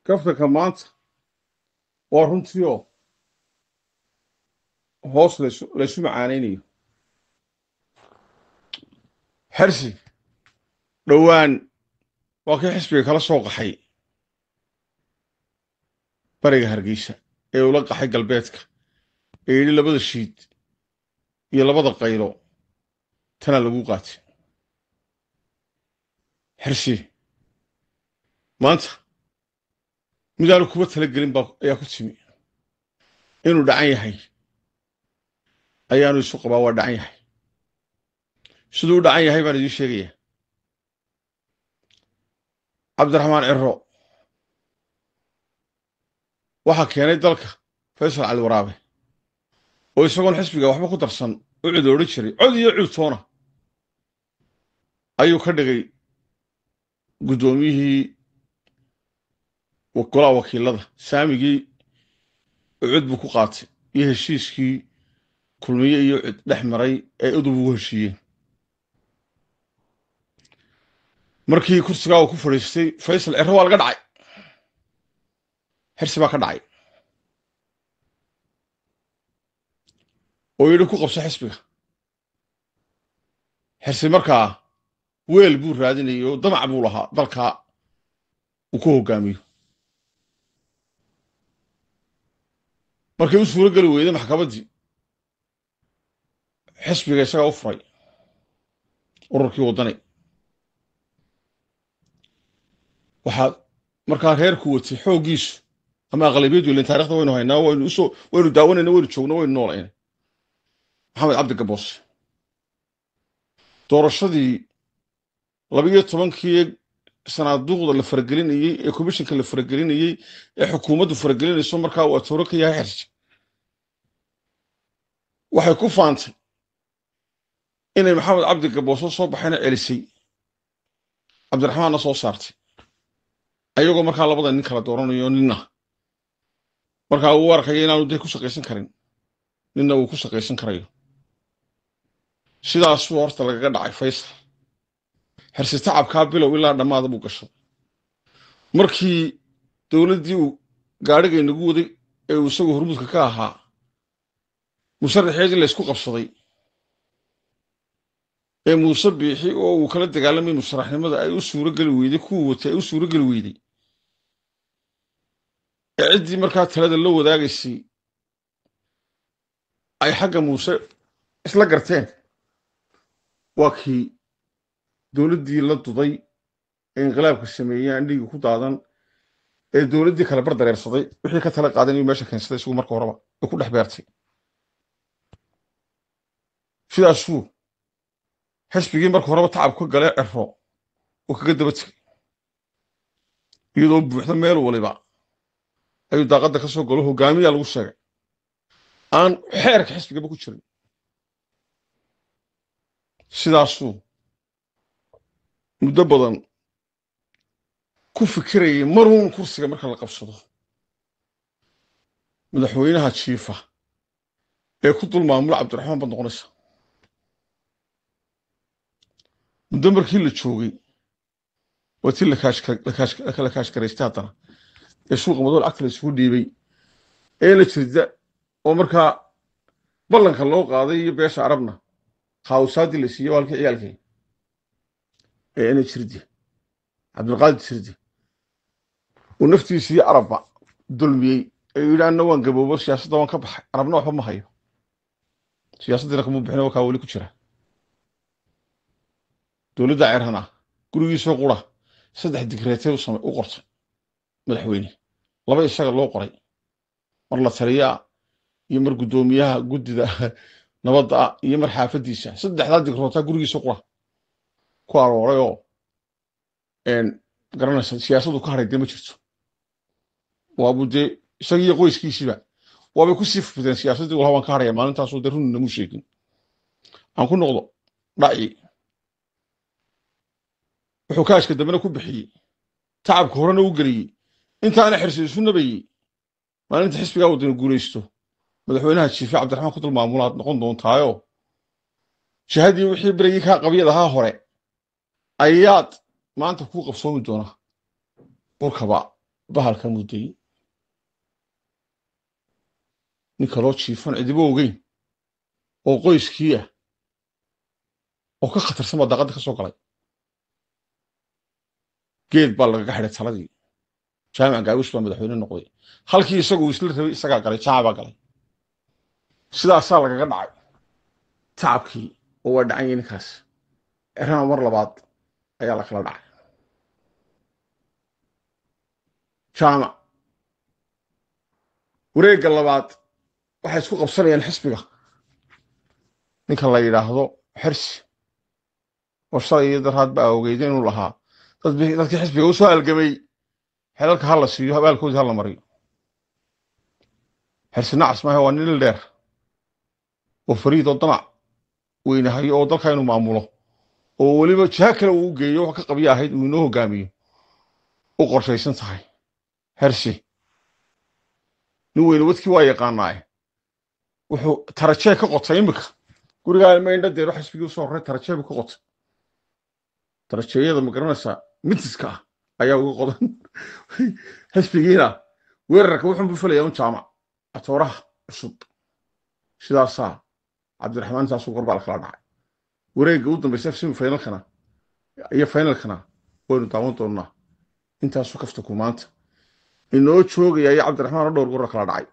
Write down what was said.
kaftanka maanta waa runtii oo hoos laysu macaanaynayo xersi dhowaan waa kii xisbiga kala soo qaxay bariga hargeysa ee ula qaxay galbeedka ee yidhi labada shiid iyo labada qaylo tana lagu qaatay xersi maanta midaanu kuba tala gelin ayaa ku timi inuu dhacan yahay ayaanu isu qabaa waa dhacan yahay siduu u dhacan yahay baan idiin sheegaya cabdiraxmaan ciro waxaa keenay dalka faysal cali waraabe oo isagoon xisbiga waxba ku darsan u cidoodhan jiray cod iyo cuudtoona ayuu ka dhigay guddoomiyihii golaha wakiilada saamigii cud buu ku qaatay iyo heshiiskii kulmiye iyo cid dhex maray ee udub ugu heshiiyeen markii kursigaa uu ku fadhiistay faysal ciro waa laga dhacay xirsi baa ka dhacay oo yidhi ku qabso xisbiga xirsi markaa weel buu raadinayay oo damac buu lahaa dalkaa uu ku hoggaamiyo markay u suuro geli weyday maxkamaddii xisbiga isagaa u furay ururkii waddani waxaa markaa reerku watay xooggiisu ama aqlabiyadu ilen taarikhda waynu haynaa waynu daawanayna waynu joogna waynu noolayna maxamed cabdi gaboose doorashadii 12kii sanaaduuqda la faragelinayey ee komishinka la faragelinayey ee xukuumaddu faragelinayso markaa waa tooro ka yahay xersi waxay ku faantay inay maxamed cabdi gaboose soo baxayna celisay cabdiraxmaanna soo saartay ayagoo markaa labada nin kala dooranayo ninna markaa uu arkaya inaanu dee ku shaqaysan karin ninna uu ku shaqaysan karayo sidaasuu horta lagaga dhacay faysal xersi tacabkaa bilow ilaa dhammaada buu gashay markii dowladdii uu gaadhiga inagu waday ee uu isagu hormuudka ka ahaa musharaxeedii laysku qabsaday ee muuse biixi oo uu kala dagaalamay musharaxnimada ay u suuro geli weyday kuwii watay ay u suuro geli weyday ee ciddii markaa talada la wadaagaysay ay xagga muuse isla garteen waa kii dowladdii la duday ee inqilaabka sameeyey aan dhiiga ku daadan ee dowladdii kale bardareersaday wixii ka tala qaadan inuu meesha keensaday isagu marka horeba ee ku dhex beertay sidaasuu xisbigii marka horeba tacab ka galee ciro uu kaga daba tegay iyadoo buuxda meel waliba ayuu daaqadda ka soo galo hoggaamiyaa lagu sheegay aan xeerka xisbigaba ku jirin sidaasuu muddo badan ku fikirayay maruun kursiga marka la qabsado madaxweynaha jiifa ee ku dul maamula cabdiraxmaan baad noqonaysa muddo markii la joogay waa tii la kaashgaraystay haddana ee suuqa madool cagta la isugu dhiibay ee la jirda oo markaa ballanka loo qaaday iyo beesha arabna khawsaaddii la siiyey waalkii ciyaalkii ee ina jirdi cabdulqaadir jirdi uu naftiisii arabba dulmiyey ee yidhi anna waan gaboobo siyaasadda waan ka baxay arabna waxba ma hayo siyaasaddiina kamuu bixin wakaa weli ku jira dowladda cerhana gurigiisoo qura 3 digreetay u qortay madaxweyne 2 isaga loo qoray mar la taliyaa iyo mar guddoomiyaha guddida nabadda iyo mar xaafadiisa 3 digroota gurigiisoo qura ku arooray oo garanaysa siyaasaddu ka haray dee ma jirto waabuu dee isagiiyo qoyskiisiiba waabay ku sii fufideen siyaasaddii walaha waan ka haraya maalintaasoo dee runina muu sheegin aan ku noqdo dhaci wuxuu kaashka dambena ku bixiyey tacabka horena u geliyey intaana xirsi isu nabayey maalinta xisbigaa waddana guulaysto madaxweynaha jiife cabdiraxmaan ku dul maamulaad noqon doontaayo jihadii wixii berigii kaa qabyad ahaa hore ayaad maanta kuu qabsoomi doonaa burkaba bahalka mudday ninka loo jiifan cidibo ogeyn oo qoyskii ah oo ka khatarsan baa daaqadda ka soo galay geed baa lagaga xidhay taladii jaamac gaawis baa madaxweyne noqday halkii isagu isla rabay isagaa galay jaamac baa galay sidaasaa lagaga dhacay tacabkii oo waa dhacanyay ninkaas erana mar labaad ayaa la kala dhacay jaamac wareegga labaad waxay isku qabsanayaan xisbiga ninka la yidhaahdo xirsi oo shalay iyo daraad baa ogeydeen inuu lahaa dadkii xisbiga u soo halgamay xelalka ha la siiyo abaalkoodii ha la mariyo xirsi nacas maahe waa nin dheer oo fariid oo damac weynahayo oo dalka inuu maamulo oo weliba jiha kale uu u geeyo wax ka qabyo ahayd uu inoo hogaamiyo u qorshaysan tahay xirsi nin weyne wadkii waa yaqaanaaye wuxuu tarajee ka qotay iminka gurigaa ilma indhadeero xisbigii usoo horray tarajee buu ka qotay tarajeeyada ma garanaysaa mitiska ah ayaa uga qodan xisbigiina weerarka wuxuun buu falayaa un jaamac atooraha cusub sidaasaa cabdiraxmaan saasuu gorbaa la kala dhacay wareegga u dambaysa semifinalkana iyo finalkana waynu daawan doonnaa intaasuu kafta ku maanta inoo joogaya iyo cabdiraxmaan oo dhowr goor la kala dhacay